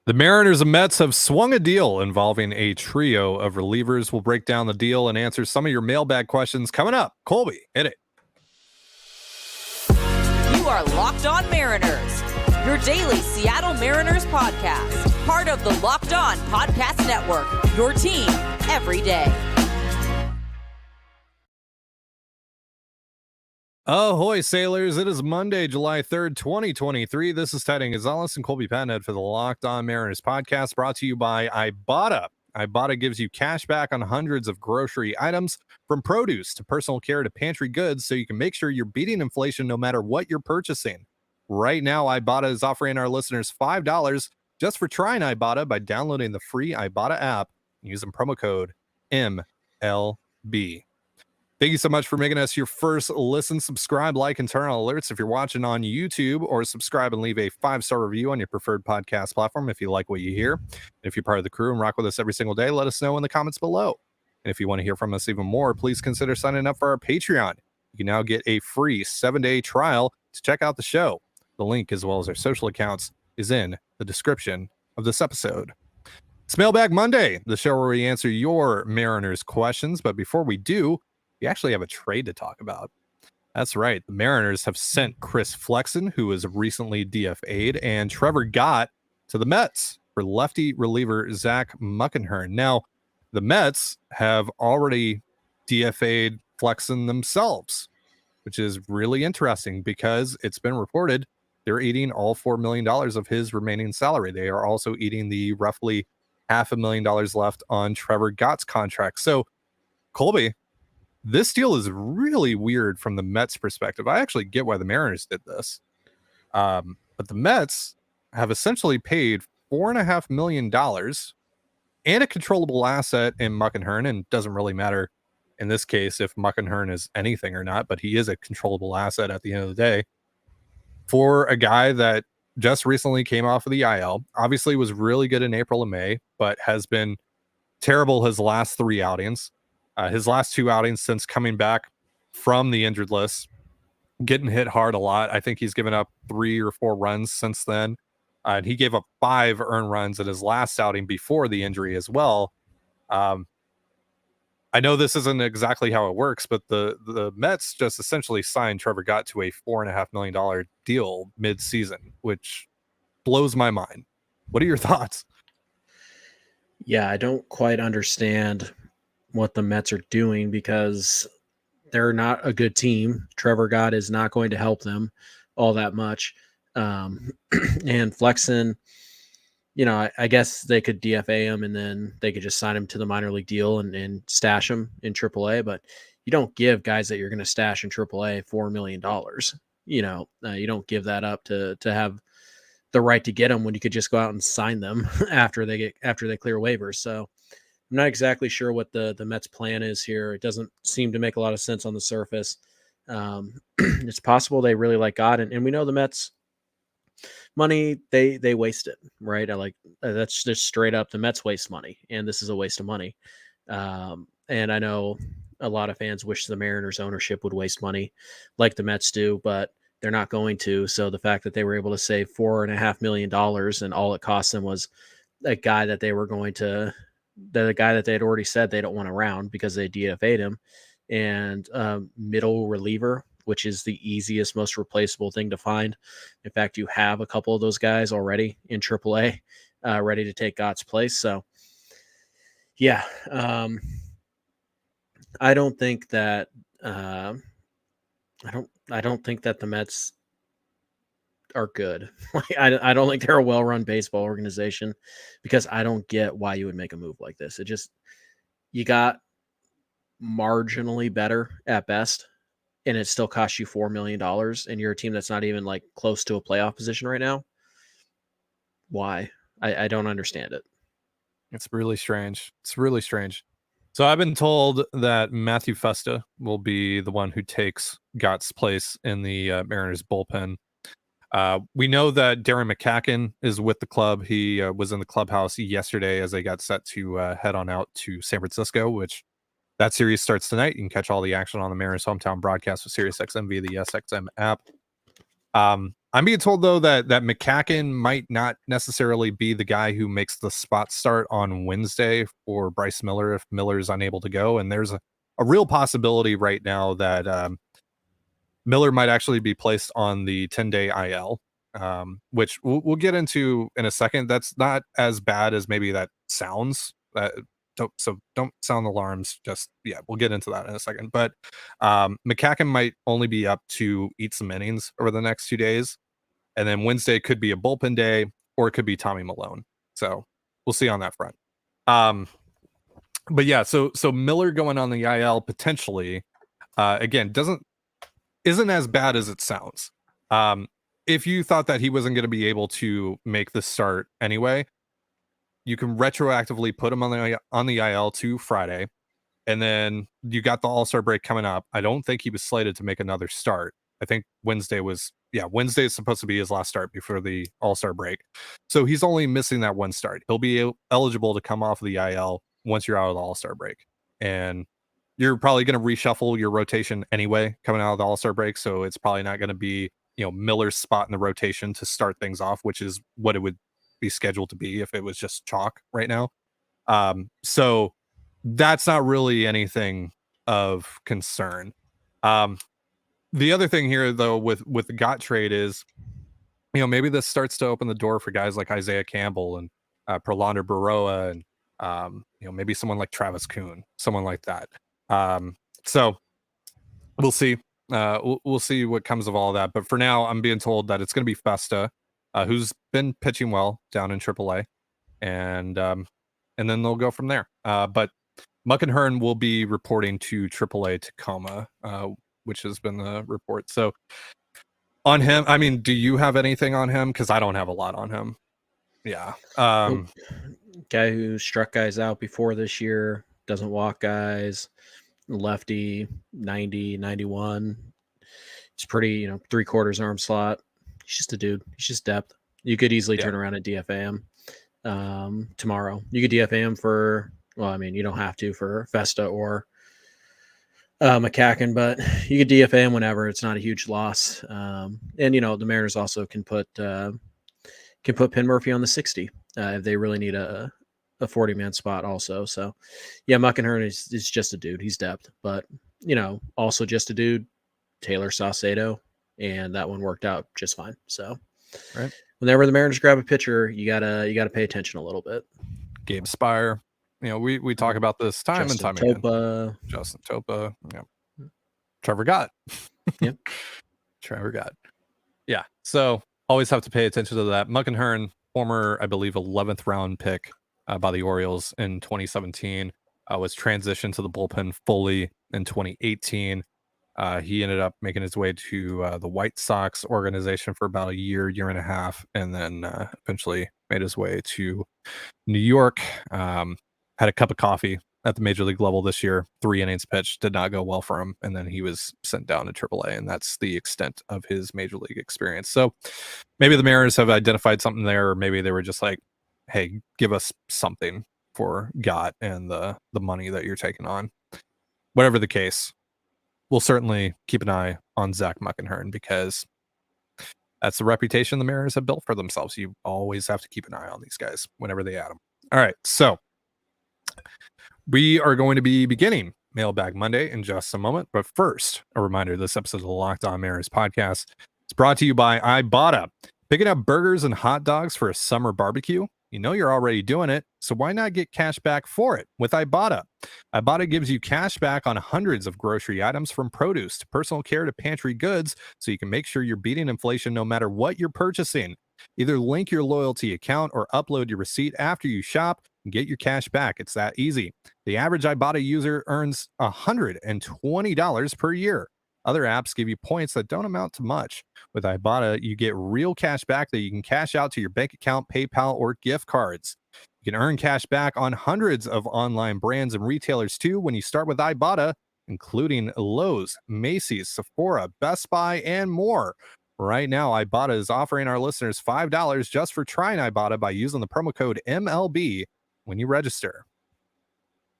The Mariners and Mets have swung a deal involving a trio of relievers. We'll break down the deal and answer some of your mailbag questions coming up. Colby, hit it. You are Locked On Mariners, your daily Seattle Mariners podcast, part of the Locked On Podcast Network, your team every day. Ahoy, sailors. It is Monday, July 3rd, 2023. This is Teddy Gonzalez and Colby Patnett for the Locked On Mariners podcast, brought to you by Ibotta. Ibotta gives you cash back on hundreds of grocery items, from produce to personal care to pantry goods, so you can make sure you're beating inflation no matter what you're purchasing. Right now, Ibotta is offering our listeners $5 just for trying Ibotta by downloading the free Ibotta app and using promo code MLB. Thank you so much for making us your first listen. Subscribe, like, and turn on alerts if you're watching on YouTube, or subscribe and leave a 5-star review on your preferred podcast platform if you like what you hear. And if you're part of the crew and rock with us every single day, let us know in the comments below. And if you want to hear from us even more, please consider signing up for our Patreon. You can now get a free 7-day trial to check out the show. The link, as well as our social accounts, is in the description of this episode. It's Mailbag Monday, the show where we answer your Mariners questions. But before we do, we actually have a trade to talk about. That's right. The Mariners have sent Chris Flexen, who was recently DFA'd, and Trevor Gott to the Mets for lefty reliever Zach Muckenhirn. Now, the Mets have already DFA'd Flexen themselves, which is really interesting because it's been reported they're eating all $4 million of his remaining salary. They are also eating the roughly $500,000 left on Trevor Gott's contract. So, Colby, this deal is really weird from the Mets' perspective. I actually get why the Mariners did this. But the Mets have essentially paid $4.5 million and a controllable asset in Muckenhirn, and it doesn't really matter in this case if Muckenhirn is anything or not, but he is a controllable asset at the end of the day, for a guy that just recently came off of the IL. Obviously was really good in April and May, but has been terrible his last 3 outings. His last 2 outings since coming back from the injured list, getting hit hard a lot. I think he's given up 3 or 4 runs since then. And he gave up 5 earned runs in his last outing before the injury as well. I know this isn't exactly how it works, but the Mets just essentially signed Trevor Gott to a $4.5 million deal mid-season, which blows my mind. What are your thoughts? Yeah, I don't quite understand what the Mets are doing, because they're not a good team. Trevor Gott is not going to help them all that much. And Flexen, I guess they could DFA him and then they could just sign him to the minor league deal and stash him in AAA. But you don't give guys that you're going to stash in AAA $4 million. You don't give that up to have the right to get them when you could just go out and sign them after they clear waivers. So I'm not exactly sure what the Mets plan is here. It doesn't seem to make a lot of sense on the surface. It's possible they really like God, and we know the Mets money, they waste it, right? That's just straight up, the Mets waste money, and this is a waste of money. And I know a lot of fans wish the Mariners ownership would waste money like the Mets do, but they're not going to. So the fact that they were able to save $4.5 million and all it cost them was a guy that they were going to, the guy that they had already said they don't want around because they DFA'd him, and middle reliever, which is the easiest, most replaceable thing to find. In fact, you have a couple of those guys already in AAA ready to take Gott's place. So, yeah, I don't think that I don't think that the Mets are good. I don't think they're a well-run baseball organization, because I don't get why you would make a move like this. You got marginally better at best, and it still costs you $4 million, and you're a team that's not even like close to a playoff position right now. Why? I don't understand it. It's really strange. So I've been told that Matthew Festa will be the one who takes Gott's place in the Mariners bullpen. We know that Darren McCacken is with the club. He was in the clubhouse yesterday as they got set to head on out to San Francisco, which that series starts tonight. You can catch all the action on the Mariners hometown broadcast with SiriusXM via the SXM app. I'm being told though that McCacken might not necessarily be the guy who makes the spot start on Wednesday for Bryce Miller if Miller is unable to go, and there's a real possibility right now that Miller might actually be placed on the 10-day IL, which we'll get into in a second. That's not as bad as maybe that sounds. Don't sound alarms. We'll get into that in a second. But McCacken might only be up to eat some innings over the next 2 days. And then Wednesday could be a bullpen day, or it could be Tommy Malone. So we'll see on that front. But yeah, so Miller going on the IL potentially, again, isn't as bad as it sounds. If you thought that he wasn't going to be able to make the start anyway, you can retroactively put him on the IL to Friday, and then you got the All-Star break coming up. I don't think he was slated to make another start. I think Wednesday is supposed to be his last start before the All-Star break. So he's only missing that one start. He'll be eligible to come off of the IL once you're out of the All-Star break. And you're probably going to reshuffle your rotation anyway coming out of the All-Star break. So it's probably not going to be, Miller's spot in the rotation to start things off, which is what it would be scheduled to be if it was just chalk right now. So that's not really anything of concern. The other thing here, though, with the Gott trade is, maybe this starts to open the door for guys like Isaiah Campbell and Prolander Baroa and, maybe someone like Travis Kuhn, someone like that. So we'll see. We'll see what comes of all that. But for now, I'm being told that it's going to be Festa, who's been pitching well down in AAA, and then they'll go from there. But Muckenhirn will be reporting to AAA Tacoma, which has been the report. So on him, I mean, do you have anything on him? Because I don't have a lot on him. Yeah. Guy who struck guys out before this year, doesn't walk guys, lefty, 90, 91. It's pretty, 3/4 arm slot. He's just a dude. He's just depth. You could easily turn around and DFA him tomorrow. You could DFA him for, you don't have to for Festa or McCacken, but you could DFA him whenever. It's not a huge loss. And the Mariners also can put Penn Murphy on the 60 if they really need a 40-man spot also. So yeah, Muckenhirn is just a dude. He's depth, but also just a dude. Taylor Saucedo, and that one worked out just fine. So right, whenever the Mariners grab a pitcher, you gotta pay attention a little bit. Gabe Spire. We talk about this time and time again. Justin Topa. Yeah. Trevor Gott. Yep. Trevor Gott. Yeah. So always have to pay attention to that. Muckenhirn, former, I believe, 11th round pick by the Orioles in 2017, was transitioned to the bullpen fully in 2018. He ended up making his way to the White Sox organization for about a year and a half, and then eventually made his way to New York. Had a cup of coffee at the major league level this year. 3 innings pitched, did not go well for him, and then he was sent down to AAA, and that's the extent of his major league experience. So maybe the Mariners have identified something there, or maybe they were just like, hey, give us something for Gott and the money that you're taking on. Whatever the case, we'll certainly keep an eye on Zach Muckenhirn, because that's the reputation the Mariners have built for themselves. You always have to keep an eye on these guys whenever they add them. All right, so we are going to be beginning Mailbag Monday in just a moment. But first, a reminder, this episode of the Locked On Mariners podcast is brought to you by Ibotta. Picking up burgers and hot dogs for a summer barbecue? You're already doing it, so why not get cash back for it with Ibotta? Ibotta gives you cash back on hundreds of grocery items, from produce to personal care to pantry goods, so you can make sure you're beating inflation no matter what you're purchasing. Either link your loyalty account or upload your receipt after you shop and get your cash back. It's that easy. The average Ibotta user earns $120 per year. Other apps give you points that don't amount to much. With Ibotta, you get real cash back that you can cash out to your bank account, PayPal, or gift cards. You can earn cash back on hundreds of online brands and retailers too when you start with Ibotta, including Lowe's, Macy's, Sephora, Best Buy, and more. Right now, Ibotta is offering our listeners $5 just for trying Ibotta by using the promo code MLB when you register.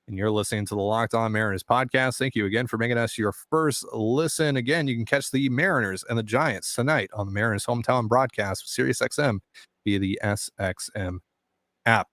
and you're listening to the Locked On Mariners podcast. Thank you again for making us your first listen. Again, you can catch the Mariners and the Giants tonight on the Mariners hometown broadcast with SiriusXM via the SXM app.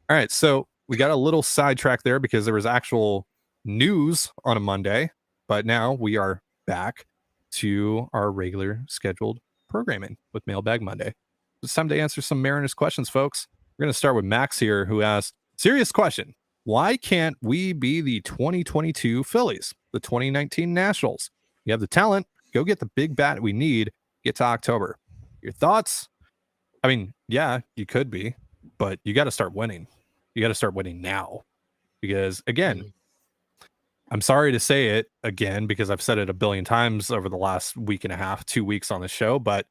All right, so we got a little sidetracked there because there was actual news on a Monday, but now we are back to our regular scheduled programming with Mailbag Monday. It's time to answer some Mariners questions, folks. We're going to start with Max here, who asked, serious question. Why can't we be the 2022 Phillies, the 2019 Nationals? You have the talent. Go get the big bat we need. Get to October. Your thoughts? I mean, yeah, you could be, but you got to start winning. You got to start winning now. Because, again, I'm sorry to say it again, because I've said it a billion times over the last week and a half, 2 weeks on the show, but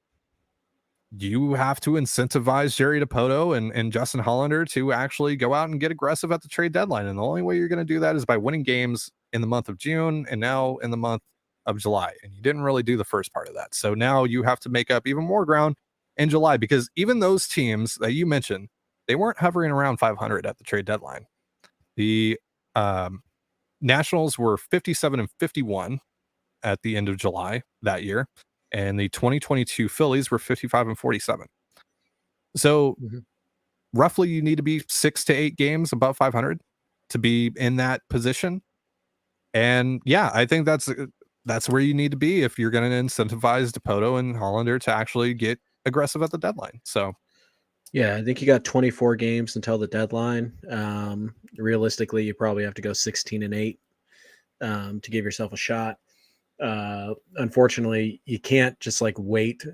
you have to incentivize Jerry DiPoto and Justin Hollander to actually go out and get aggressive at the trade deadline. And the only way you're going to do that is by winning games in the month of June and now in the month of July. And you didn't really do the first part of that. So now you have to make up even more ground in July, because even those teams that you mentioned, they weren't hovering around 500 at the trade deadline. The Nationals were 57-51 at the end of July that year. And the 2022 Phillies were 55-47. So roughly you need to be 6 to 8 games above 500 to be in that position. And yeah, I think that's where you need to be if you're going to incentivize DiPoto and Hollander to actually get aggressive at the deadline. So yeah, I think you got 24 games until the deadline. Realistically, you probably have to go 16-8 to give yourself a shot. Unfortunately, you can't just like wait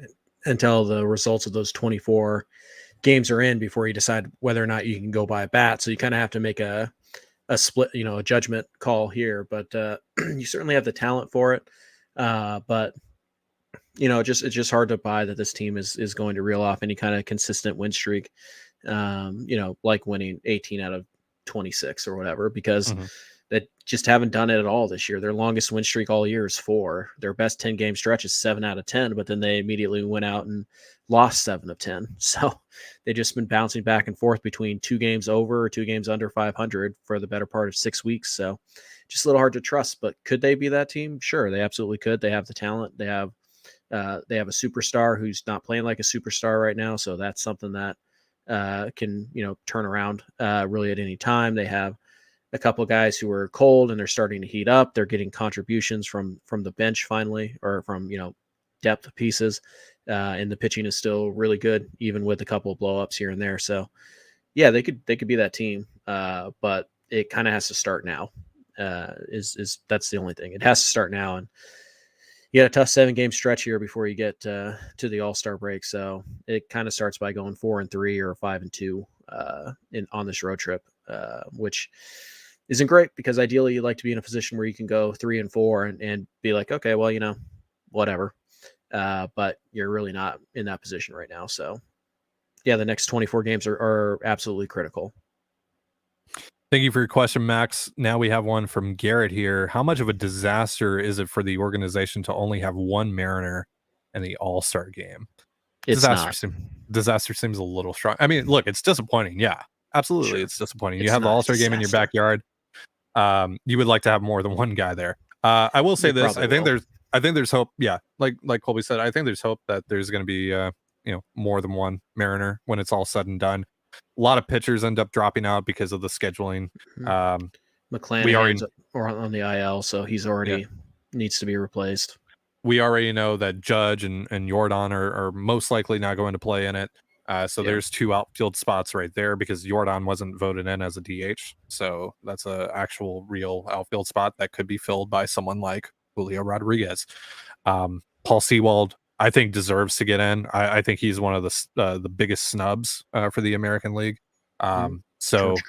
until the results of those 24 games are in before you decide whether or not you can go buy a bat. So you kind of have to make a split, a judgment call here, but you certainly have the talent for it. But it's just hard to buy that this team is going to reel off any kind of consistent win streak, like winning 18 out of 26 or whatever, because that just haven't done it at all this year. Their longest win streak all year is 4. Their best 10-game stretch is 7 out of 10, but then they immediately went out and lost 7 of 10. So they've just been bouncing back and forth between 2 games over or 2 games under 500 for the better part of 6 weeks. So just a little hard to trust, but could they be that team? Sure, they absolutely could. They have the talent. They have a superstar who's not playing like a superstar right now. So that's something that can, turn around really at any time. They have a couple of guys who are cold and they're starting to heat up. They're getting contributions from the bench finally, or from, depth pieces. And the pitching is still really good, even with a couple of blow ups here and there. So yeah, they could be that team. But it kind of has to start now. That's the only thing. It has to start now. And you got a tough 7-game stretch here before you get to the AllStar break. So it kind of starts by going 4-3 or 5-2 on this road trip, which isn't great, because ideally you'd like to be in a position where you can go 3-4 and be like, okay, well, whatever. But you're really not in that position right now. So yeah, the next 24 games are absolutely critical. Thank you for your question, Max. Now we have one from Garrett here. How much of a disaster is it for the organization to only have one Mariner in the All-Star game? Disaster seems a little strong. I mean, look, it's disappointing. Yeah, absolutely. Sure. It's disappointing. You have the All-Star game in your backyard. You would like to have more than one guy there. I will say this. I think there's hope. Yeah. Like Colby said, I think there's hope that there's going to be, more than one Mariner when it's all said and done. A lot of pitchers end up dropping out because of the scheduling. McClanahan's on the IL, so he's already needs to be replaced. We already know that Judge and Jordan are most likely not going to play in it. There's 2 outfield spots right there, because Jordan wasn't voted in as a DH. So that's a actual real outfield spot that could be filled by someone like Julio Rodriguez. Paul Sewald, I think, deserves to get in. I think he's one of the biggest snubs for the American League. George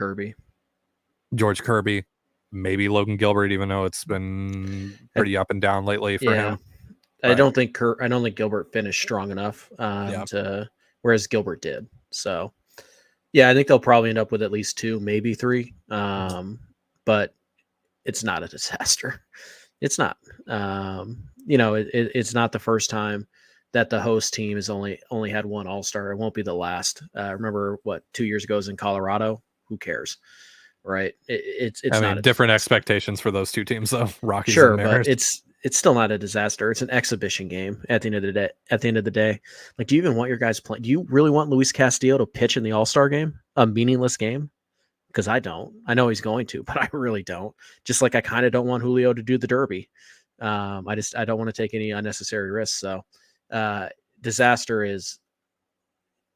Kirby, maybe Logan Gilbert, even though it's been pretty up and down lately for him. I don't think Gilbert finished strong enough whereas Gilbert did. So yeah, I think they'll probably end up with at least 2, maybe 3. But it's not a disaster. It's not. It's not the first time that the host team has only had one All-Star. It won't be the last. Remember 2 years ago was in Colorado? Who cares? right? It's I not mean, different expectations for those two teams, though. Rockies sure, and Mariners. but it's still not a disaster. It's an exhibition game at the end of the day. At the end of the day, like, do you even want your guys playing? Do you really want Luis Castillo to pitch in the All-Star game, a meaningless game? Because I don't. I know he's going to, but I really don't. Just like I kind of don't want Julio to do the Derby. I don't want to take any unnecessary risks. So, disaster is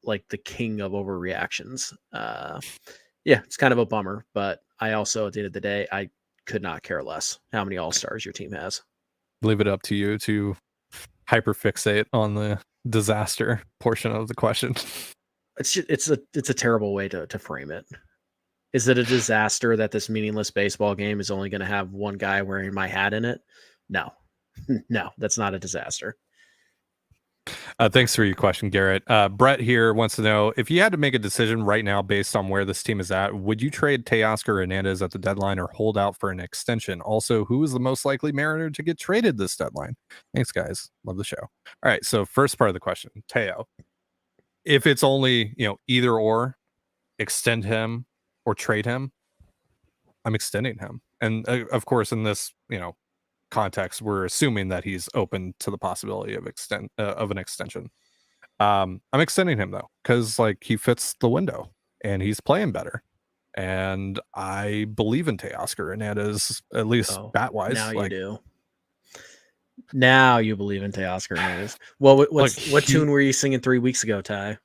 like the king of overreactions. Yeah, it's kind of a bummer, but I also, at the end of the day, I could not care less how many All-Stars your team has. Leave it up to you to hyperfixate on the disaster portion of the question. It's a terrible way to frame it. Is it a disaster that this meaningless baseball game is only going to have one guy wearing my hat in it? No, no, that's not a disaster. Thanks for your question, Garrett. Brett here wants to know, if you had to make a decision right now based on where this team is at, would you trade Teoscar Hernandez at the deadline or hold out for an extension? Also, who is the most likely Mariner to get traded this deadline? Thanks, guys. Love the show. All right, so first part of the question, Teo. If it's only, either or, extend him or trade him, I'm extending him. And of course, in this, context, we're assuming that he's open to the possibility of an extension. I'm extending him though, because he fits the window and he's playing better. And I believe in Teoscar Hernandez, at least bat wise. Now you do. Now you believe in Teoscar Hernandez. Well, what tune were you singing 3 weeks ago, Ty?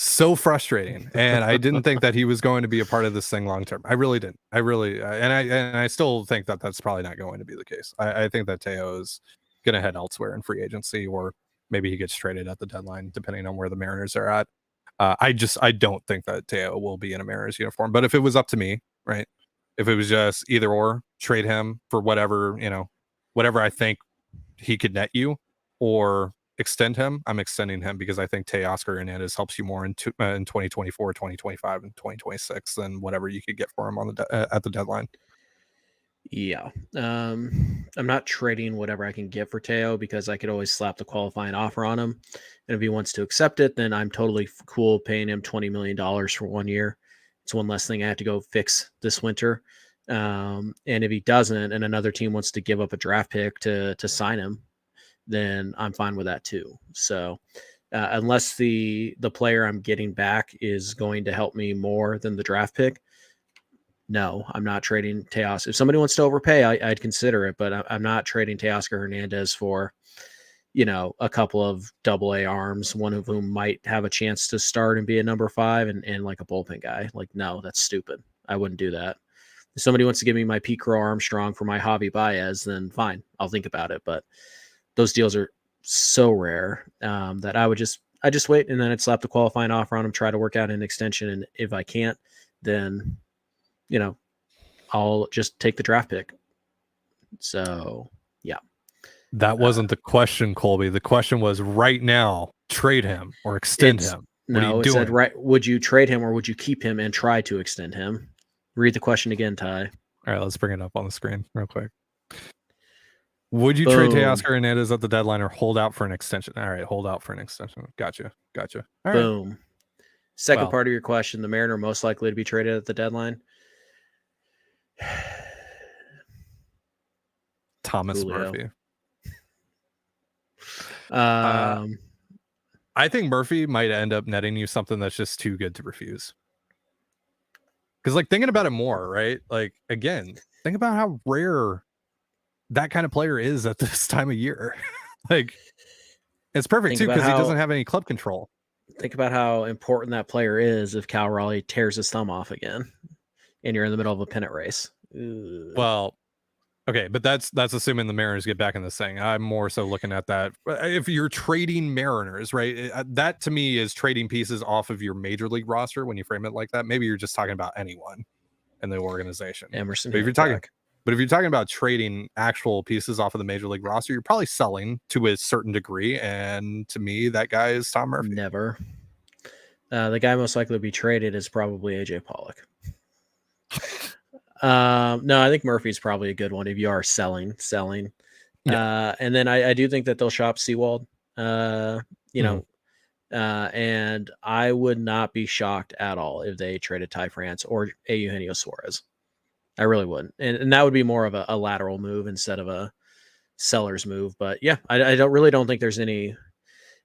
So frustrating, and I didn't think that he was going to be a part of this thing long term. I really didn't. I really, and I still think that that's probably not going to be the case. I think that Teo is going to head elsewhere in free agency, or maybe he gets traded at the deadline, depending on where the Mariners are at. I don't think that Teo will be in a Mariners uniform. But if it was up to me, right? If it was just either or, trade him for whatever I think he could net you, or extend him, I'm extending him because I think Teoscar Hernandez helps you more in 2024, 2025, and 2026 than whatever you could get for him on at the deadline. Yeah. I'm not trading whatever I can get for Teo because I could always slap the qualifying offer on him. And if he wants to accept it, then I'm totally cool paying him $20 million for 1 year. It's one less thing I have to go fix this winter. And if he doesn't, and another team wants to give up a draft pick to sign him, then I'm fine with that too. So unless the player I'm getting back is going to help me more than the draft pick, no, I'm not trading Teos. If somebody wants to overpay, I'd consider it, but I'm not trading Teoscar Hernandez for, a couple of AA arms, one of whom might have a chance to start and be a number 5 and like a bullpen guy. No, that's stupid. I wouldn't do that. If somebody wants to give me my Pete Crow Armstrong for my Javi Baez, then fine, I'll think about it. But those deals are so rare that I just wait, and then I'd slap the qualifying offer on him, try to work out an extension. And if I can't, then, I'll just take the draft pick. So, yeah. That wasn't the question, Colby. The question was right now, trade him or extend him. No, it said, right. Would you trade him or would you keep him and try to extend him? Read the question again, Ty. All right, let's bring it up on the screen real quick. Would you trade Teoscar Hernandez at the deadline or hold out for an extension? All right, hold out for an extension. Gotcha. All Boom. Right. Second part of your question, the Mariner most likely to be traded at the deadline? Thomas Julio. Murphy. I think Murphy might end up netting you something that's just too good to refuse. Because thinking about it more, right? Again, think about how rare that kind of player is at this time of year. It's perfect too because he doesn't have any club control. Think about how important that player is if Cal Raleigh tears his thumb off again and you're in the middle of a pennant race. Ugh. Well, okay, but that's assuming the Mariners get back in this thing. I'm more so looking at that. If you're trading Mariners, right? That to me is trading pieces off of your major league roster when you frame it like that. Maybe you're just talking about anyone in the organization. Emerson. But if you're talking about trading actual pieces off of the major league roster, you're probably selling to a certain degree. And to me, that guy is Tom Murphy. Never. The guy most likely to be traded is probably AJ Pollock. No, I think Murphy's probably a good one if you are selling. Yeah. And then I do think that they'll shop Seawald. And I would not be shocked at all if they traded Ty France or Eugenio Suarez. I really wouldn't. And that would be more of a lateral move instead of a seller's move. But yeah, I don't think there's any.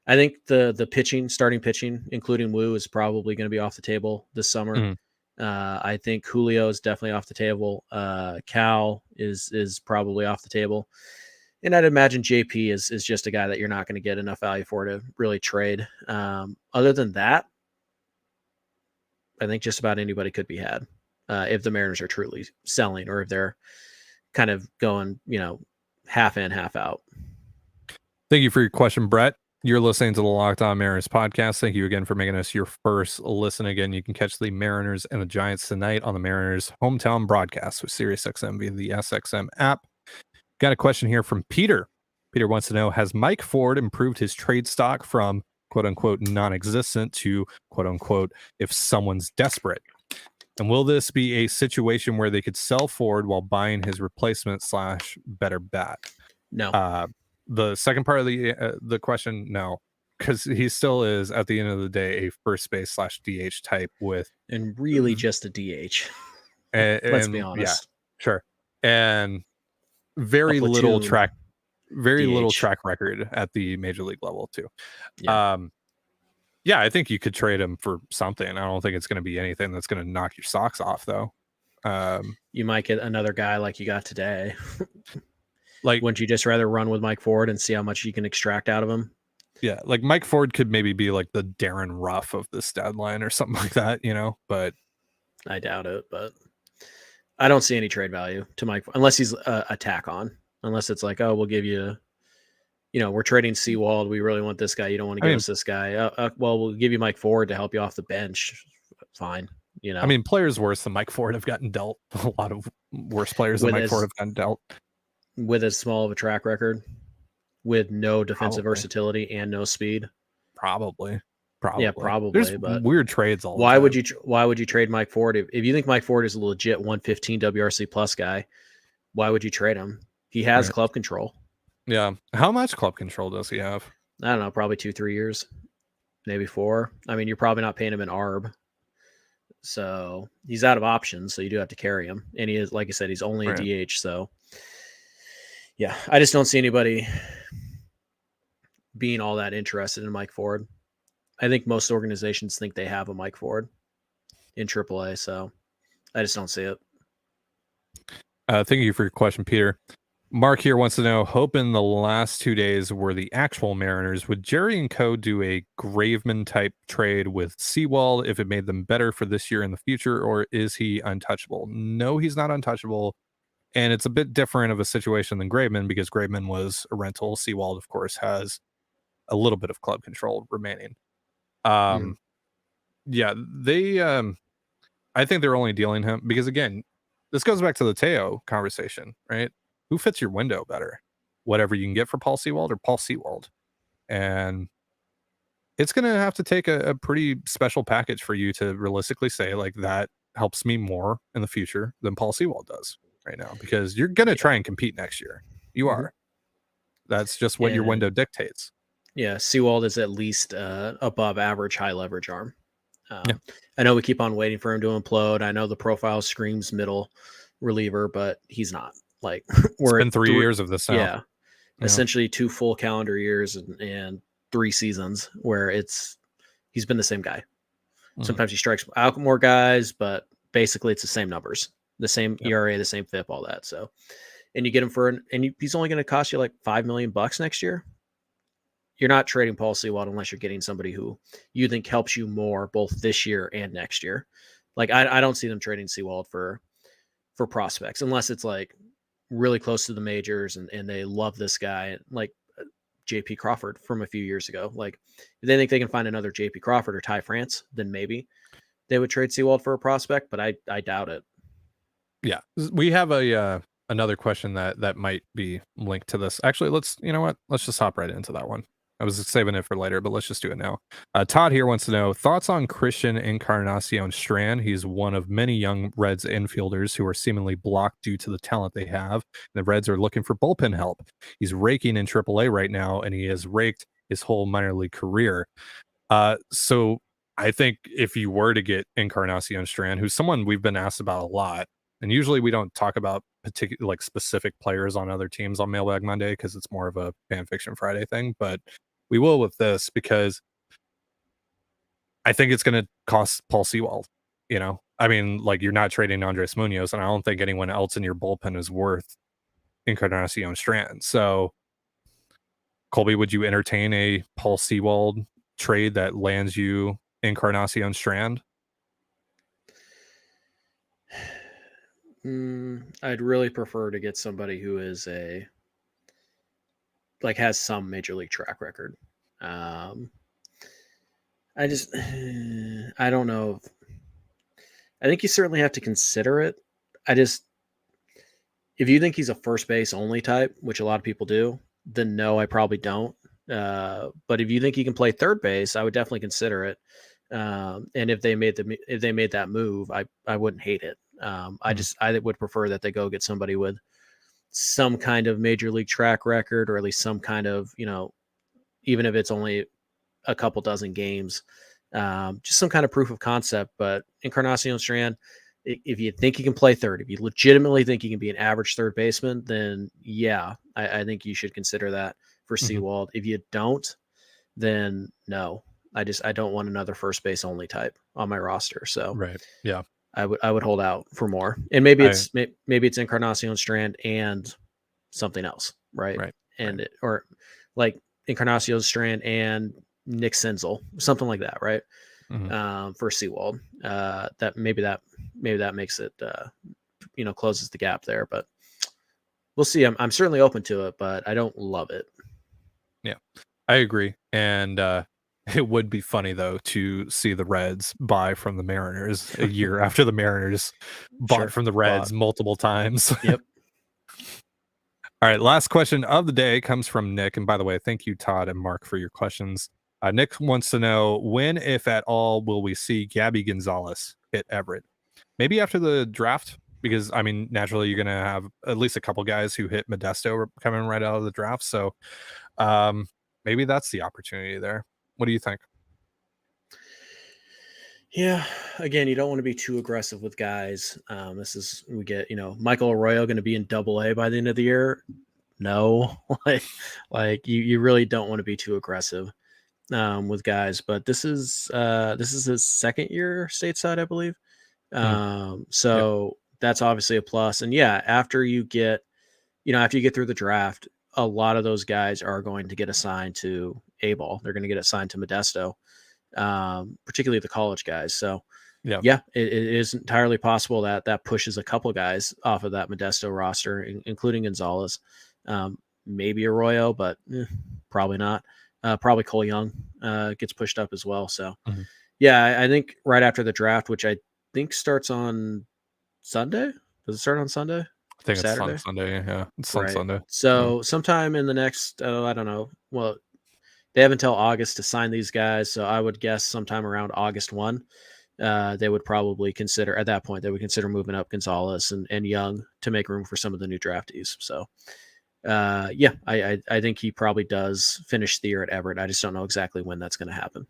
I think the pitching, starting pitching, including Wu, is probably going to be off the table this summer. Mhm. I think Julio is definitely off the table. Cal is probably off the table. And I'd imagine JP is just a guy that you're not going to get enough value for to really trade. Other than that, I think just about anybody could be had if the Mariners are truly selling or if they're kind of going, half in, half out. Thank you for your question, Brett. You're listening to the Locked On Mariners podcast. Thank you again for making us your first listen. Again, you can catch the Mariners and the Giants tonight on the Mariners hometown broadcast with SiriusXM via the SXM app. Got a question here from Peter. Peter wants to know, has Mike Ford improved his trade stock from quote unquote non-existent to quote unquote if someone's desperate? And will this be a situation where they could sell Ford while buying his replacement / better bat? No. The second part of the question, no, because he still is at the end of the day a first base / DH type with, and really just a DH. Let's be honest. Yeah, sure, and very little track record at the major league level too. Yeah. Yeah, I think you could trade him for something. I don't think it's going to be anything that's going to knock your socks off, though. You might get another guy like you got today. Like, wouldn't you just rather run with Mike Ford and see how much you can extract out of him? Yeah, like Mike Ford could maybe be like the Darren Ruff of this deadline or something like that, but I doubt it. But I don't see any trade value to Mike unless he's a tack on. Unless it's like, oh, we'll give you, we're trading Seawall. We really want this guy. You don't want to give us this guy. Well, we'll give you Mike Ford to help you off the bench. Fine. I mean, players worse than Mike Ford have gotten dealt. A lot of worse players than Mike Ford have gotten dealt. With as small of a track record, with no defensive versatility and no speed. Probably. Yeah, probably. There's but weird trades all the time. Would you? Why would you trade Mike Ford if you think Mike Ford is a legit 115 WRC plus guy? Why would you trade him? He has club control. Yeah. How much club control does he have? I don't know. Probably 2-3 years, maybe 4. I mean, you're probably not paying him an ARB. So he's out of options. So you do have to carry him. And he is, like I said, he's only a DH. So yeah, I just don't see anybody being all that interested in Mike Ford. I think most organizations think they have a Mike Ford in AAA. So I just don't see it. Thank you for your question, Peter. Mark here wants to know, hope in the last 2 days were the actual Mariners. Would Jerry and Co. do a Graveman type trade with Seawall if it made them better for this year and the future, or is he untouchable? No, he's not untouchable. And it's a bit different of a situation than Graveman because Graveman was a rental. Seawald, of course, has a little bit of club control remaining. Yeah, they I think they're only dealing him because, again, this goes back to the Teo conversation, right? Who fits your window better? Whatever you can get for Paul Sewald or Paul Sewald. And it's going to have to take a pretty special package for you to realistically say, like, that helps me more in the future than Paul Sewald does right now, because you're going to try and compete next year. You are. That's just what your window dictates. Yeah, Seawald is at least above average high leverage arm. I know we keep on waiting for him to implode. I know the profile screams middle reliever, but he's not. Like, it's been 3 years of this now. Yeah, essentially 2 full calendar years and 3 seasons where he's been the same guy. Sometimes he strikes out more guys, but basically it's the same numbers, the same ERA, the same FIP, all that. So, and you get him he's only going to cost you like $5 million next year. You're not trading Paul Sewald unless you're getting somebody who you think helps you more both this year and next year. Like, I don't see them trading Sewald for prospects unless it's like really close to the majors and they love this guy, like JP Crawford from a few years ago. Like, if they think they can find another JP Crawford or Ty France, then maybe they would trade Sewald for a prospect, but I doubt it. Yeah. We have another question that might be linked to this. Actually, let's just hop right into that one. I was saving it for later, but let's just do it now. Todd here wants to know thoughts on Christian Incarnacion Strand. He's one of many young Reds infielders who are seemingly blocked due to the talent they have. The Reds are looking for bullpen help. He's raking in AAA right now, and he has raked his whole minor league career. So I think if you were to get Incarnacion Strand, who's someone we've been asked about a lot, and usually we don't talk about particular like specific players on other teams on Mailbag Monday because it's more of a fan fiction Friday thing, but we will with this because I think it's going to cost Paul Sewald. You know, I mean, like you're not trading Andres Munoz, and I don't think anyone else in your bullpen is worth Encarnacion Strand. So, Colby, would you entertain a Paul Sewald trade that lands you Encarnacion Strand? I'd really prefer to get somebody who is has some major league track record. I just, I don't know. I think you certainly have to consider it. If you think he's a first base only type, which a lot of people do, then no, I probably don't. But if you think he can play third base, I would definitely consider it. And if they made that move, I wouldn't hate it. I would prefer that they go get somebody with some kind of major league track record, or at least some kind of, even if it's only a couple dozen games, just some kind of proof of concept. But Encarnacion Strand, if you think he can play third, if you legitimately think he can be an average third baseman, then yeah, I think you should consider that for Seawald. If you don't, then no. I don't want another first base only type on my roster. So right, yeah, I would hold out for more, and maybe it's Encarnacion Strand and something else, right? And or like Encarnacion Strand and Nick Senzel, something like that, right? For Seawald, that makes it, closes the gap there, but we'll see. I'm certainly open to it, but I don't love it. Yeah, I agree. And it would be funny though to see the Reds buy from the Mariners a year after the Mariners bought from the Reds multiple times. Yep. All right, last question of the day comes from Nick. And by the way, thank you, Todd and Mark, for your questions. Nick wants to know when, if at all, will we see Gabby Gonzalez hit Everett? Maybe after the draft, because I mean, naturally, you're going to have at least a couple guys who hit Modesto coming right out of the draft. So maybe that's the opportunity there. What do you think? Yeah, again, you don't want to be too aggressive with guys. We get, Michael Arroyo going to be in Double-A by the end of the year. No, like you really don't want to be too aggressive with guys. But this is his second year stateside, I believe. So that's obviously a plus. And yeah, after you get through the draft, a lot of those guys are going to get assigned to A-ball. They're going to get assigned to Modesto, particularly the college guys. So yeah, it is entirely possible that pushes a couple guys off of that Modesto roster, including Gonzalez, maybe Arroyo, but probably not. Probably Cole Young gets pushed up as well. So yeah, I think right after the draft, which I think starts on Sunday. Does it start on Sunday? I think Saturday? It's on Sunday. Yeah, it's on Sunday. So sometime in the next, I don't know. Well, they have until August to sign these guys. So I would guess sometime around August 1, they would probably consider, at that point, they would consider moving up Gonzalez and Young to make room for some of the new draftees. So yeah, I think he probably does finish the year at Everett. I just don't know exactly when that's going to happen.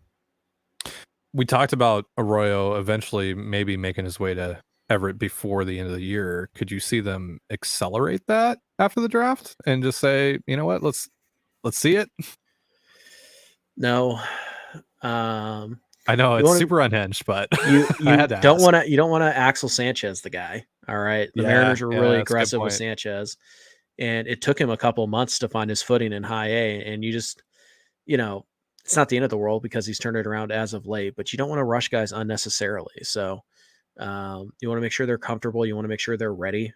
We talked about Arroyo eventually maybe making his way to Everett before the end of the year. Could you see them accelerate that after the draft and just say, you know what, let's see it? No. I know it's super unhinged, but you don't want to Axel Sanchez the guy. All right. The Mariners were really aggressive with Sanchez, and it took him a couple months to find his footing in high A. And you just, it's not the end of the world because he's turned it around as of late, but you don't want to rush guys unnecessarily. So you want to make sure they're comfortable. You want to make sure they're ready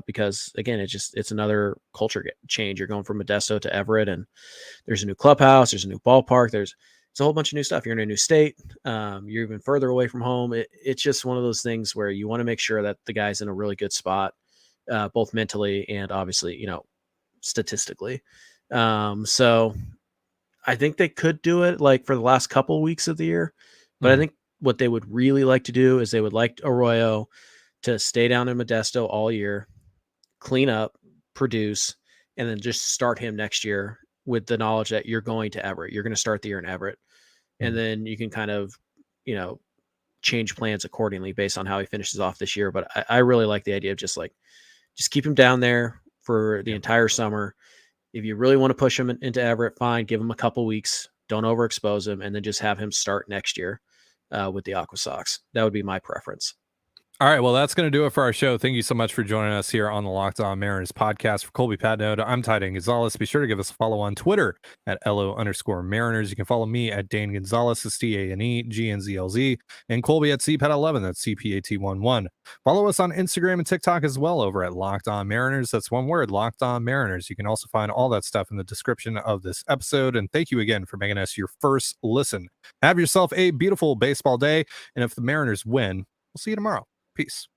because again, it's another culture change. You're going from Modesto to Everett, and there's a new clubhouse, there's a new ballpark, it's a whole bunch of new stuff. You're in a new state. You're even further away from home. It's just one of those things where you want to make sure that the guy's in a really good spot, both mentally and obviously, statistically. So I think they could do it like for the last couple of weeks of the year, but I think what they would really like to do is they would like Arroyo to stay down in Modesto all year, clean up, produce, and then just start him next year with the knowledge that you're going to Everett. You're going to start the year in Everett. and then you can kind of, change plans accordingly based on how he finishes off this year. But I really like the idea of just keep him down there for the entire summer. If you really want to push him into Everett, fine, give him a couple weeks, don't overexpose him, and then just have him start next year with the Aqua Sox. That would be my preference. All right, well, that's going to do it for our show. Thank you so much for joining us here on the Locked On Mariners podcast. For Colby Patnode, I'm Trident Gonzalez. Be sure to give us a follow on Twitter at LO_Mariners. You can follow me at Dane Gonzalez, that's DaneGNZLZ, and Colby at CPAT11, that's CPAT11. Follow us on Instagram and TikTok as well over at Locked On Mariners. That's one word, Locked On Mariners. You can also find all that stuff in the description of this episode. And thank you again for making us your first listen. Have yourself a beautiful baseball day. And if the Mariners win, we'll see you tomorrow. Peace.